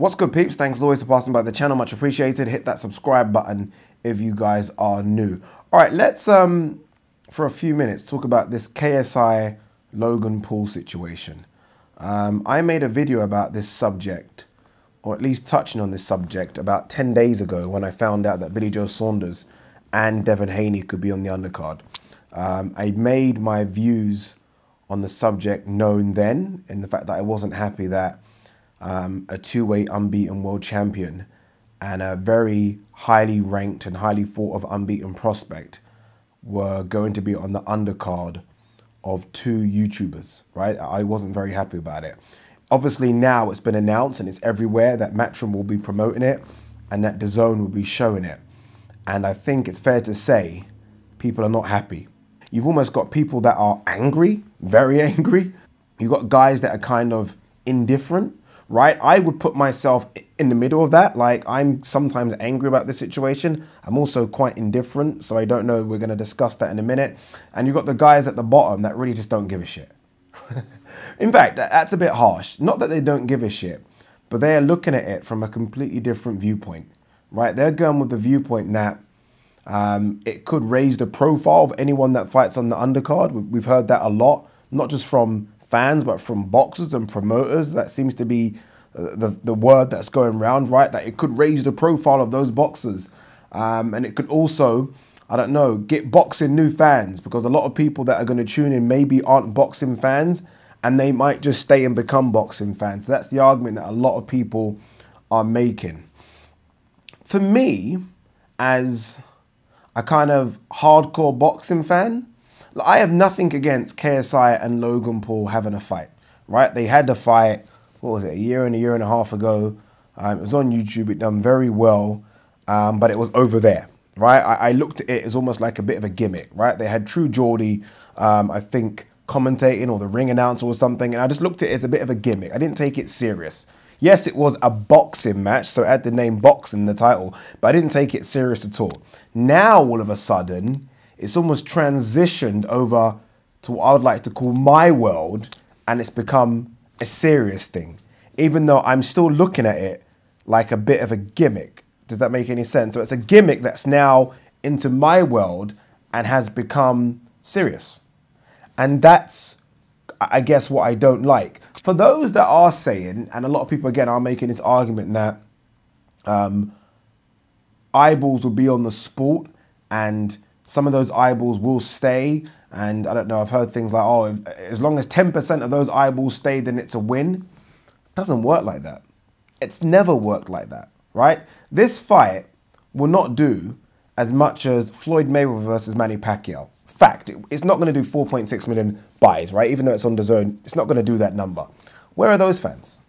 What's good, peeps? Thanks as always for passing by the channel. Much appreciated. Hit that subscribe button if you guys are new. All right, let's, for a few minutes, talk about this KSI Logan Paul situation. I made a video about this subject, or at least touching on this subject, about 10 days ago when I found out that Billy Joe Saunders and Devin Haney could be on the undercard. I made my views on the subject known then, in the fact that I wasn't happy that a two-way unbeaten world champion and a very highly ranked and highly thought of unbeaten prospect were going to be on the undercard of two YouTubers, right? I wasn't very happy about it. Obviously now it's been announced and it's everywhere that MATCHROOM will be promoting it and that DAZN will be showing it. And I think it's fair to say people are not happy. You've almost got people that are angry, very angry. You've got guys that are kind of indifferent, right? I would put myself in the middle of that. Like, I'm sometimes angry about the situation. I'm also quite indifferent, so I don't know. We're going to discuss that in a minute. And you've got the guys at the bottom that really just don't give a shit. In fact, that's a bit harsh. Not that they don't give a shit, but they're looking at it from a completely different viewpoint, right? They're going with the viewpoint that it could raise the profile of anyone that fights on the undercard. We've heard that a lot, not just from fans, but from boxers and promoters. That seems to be the word that's going around, right? That it could raise the profile of those boxers. And it could also, I don't know, get boxing new fans, because a lot of people that are going to tune in maybe aren't boxing fans and they might just stay and become boxing fans. So that's the argument that a lot of people are making. For me, as a kind of hardcore boxing fan, I have nothing against KSI and Logan Paul having a fight, right? They had the fight, what was it, a year and a half ago. It was on YouTube, it done very well, but it was over there, right? I looked at it as almost like a bit of a gimmick, right? They had True Geordie, I think, commentating, or the ring announcer or something, and I just looked at it as a bit of a gimmick. I didn't take it serious. Yes, it was a boxing match, so it had the name boxing in the title, but I didn't take it serious at all. Now, all of a sudden, it's almost transitioned over to what I would like to call my world, and it's become a serious thing, even though I'm still looking at it like a bit of a gimmick. Does that make any sense? So it's a gimmick that's now into my world and has become serious. And that's, I guess, what I don't like. For those that are saying, and a lot of people, again, are making this argument that eyeballs will be on the sport and some of those eyeballs will stay. And I don't know, I've heard things like, oh, as long as 10% of those eyeballs stay, then it's a win. It doesn't work like that. It's never worked like that, right? This fight will not do as much as Floyd Mayweather versus Manny Pacquiao. Fact, it's not going to do 4.6 million buys, right? Even though it's on DAZN, it's not going to do that number. Where are those fans?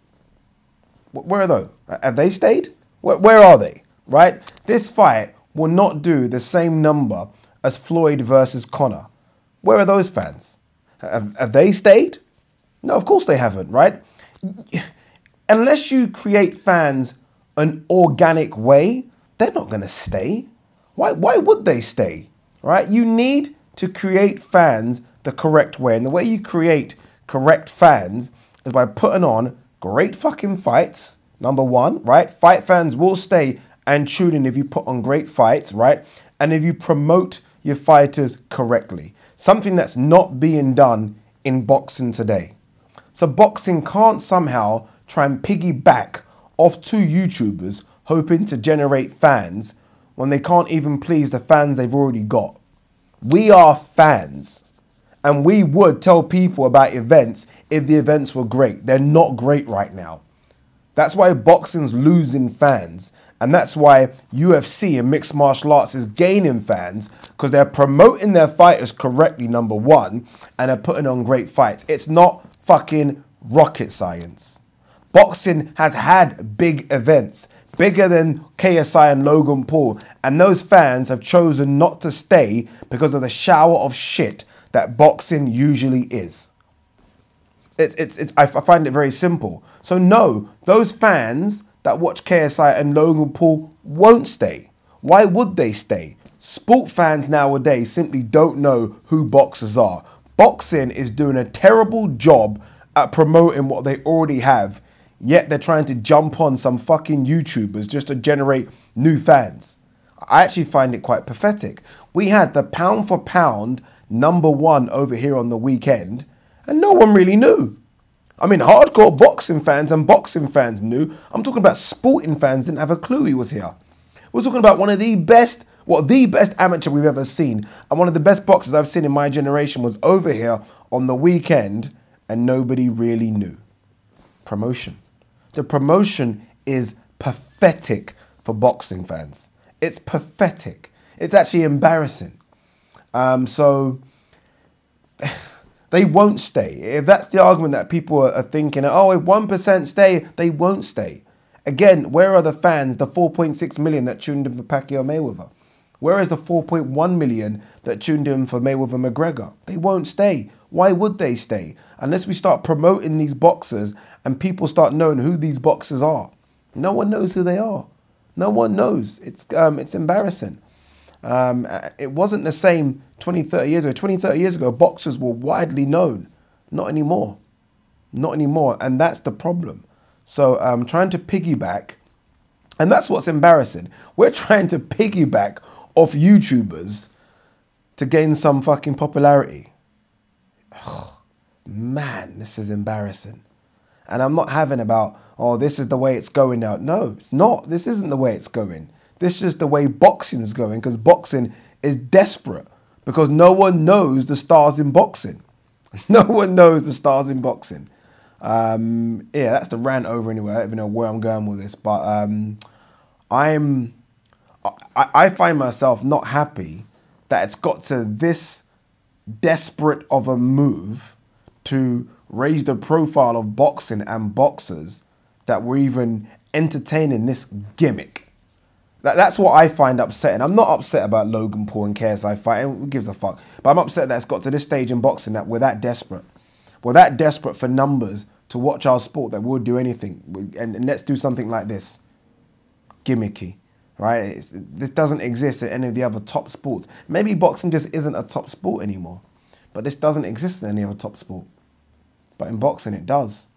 Where are those? Have they stayed? Where are they, right? This fight will not do the same number as Floyd versus Conor. Where are those fans? Have they stayed? No, of course they haven't, right? Unless you create fans an organic way, they're not going to stay. Why would they stay, right? You need to create fans the correct way. And the way you create correct fans is by putting on great fucking fights, number one, right? Fight fans will stay and tune in if you put on great fights, right? And if you promote your fighters correctly. Something that's not being done in boxing today. So boxing can't somehow try and piggyback off two YouTubers hoping to generate fans when they can't even please the fans they've already got. We are fans, and we would tell people about events if the events were great. They're not great right now. That's why boxing's losing fans, and that's why UFC and mixed martial arts is gaining fans, because they're promoting their fighters correctly, number one, and they're putting on great fights. It's not fucking rocket science. Boxing has had big events, bigger than KSI and Logan Paul, and those fans have chosen not to stay because of the shower of shit that boxing usually is. I find it very simple. So no, those fans that watch KSI and Logan Paul won't stay. Why would they stay? Sport fans nowadays simply don't know who boxers are. Boxing is doing a terrible job at promoting what they already have, Yet they're trying to jump on some fucking YouTubers just to generate new fans. I actually find it quite pathetic. We had the pound for pound #1 over here on the weekend, and no one really knew. I mean, hardcore boxing fans and boxing fans knew. I'm talking about sporting fans didn't have a clue he was here. We're talking about one of the best, the best amateur we've ever seen. And one of the best boxers I've seen in my generation was over here on the weekend, and nobody really knew. Promotion. The promotion is pathetic for boxing fans. It's pathetic. It's actually embarrassing. So they won't stay. If that's the argument that people are thinking, oh, if 1% stay, they won't stay. Again, where are the fans, the 4.6 million that tuned in for Pacquiao Mayweather? Where is the 4.1 million that tuned in for Mayweather McGregor? They won't stay. Why would they stay? Unless we start promoting these boxers and people start knowing who these boxers are. No one knows who they are. No one knows. It's embarrassing. It wasn't the same 20, 30 years ago. 20, 30 years ago, boxers were widely known. Not anymore. Not anymore. And that's the problem. So I'm trying to piggyback. And that's what's embarrassing. We're trying to piggyback off YouTubers to gain some fucking popularity. Oh, man, this is embarrassing. And I'm not having about, oh, this is the way it's going now. No, it's not. This isn't the way it's going. This is just the way boxing's going, because boxing is desperate because no one knows the stars in boxing. No one knows the stars in boxing. Yeah, that's the rant over anyway. I don't even know where I'm going with this, but I find myself not happy that it's got to this desperate of a move to raise the profile of boxing and boxers that we're even entertaining this gimmick. That's what I find upsetting. I'm not upset about Logan Paul and KSI fighting. Who gives a fuck? But I'm upset that it's got to this stage in boxing that we're that desperate. We're that desperate for numbers to watch our sport that we'll do anything. And let's do something like this. Gimmicky, right? This doesn't exist in any of the other top sports. Maybe boxing just isn't a top sport anymore. But this doesn't exist in any other top sport. But in boxing, it does.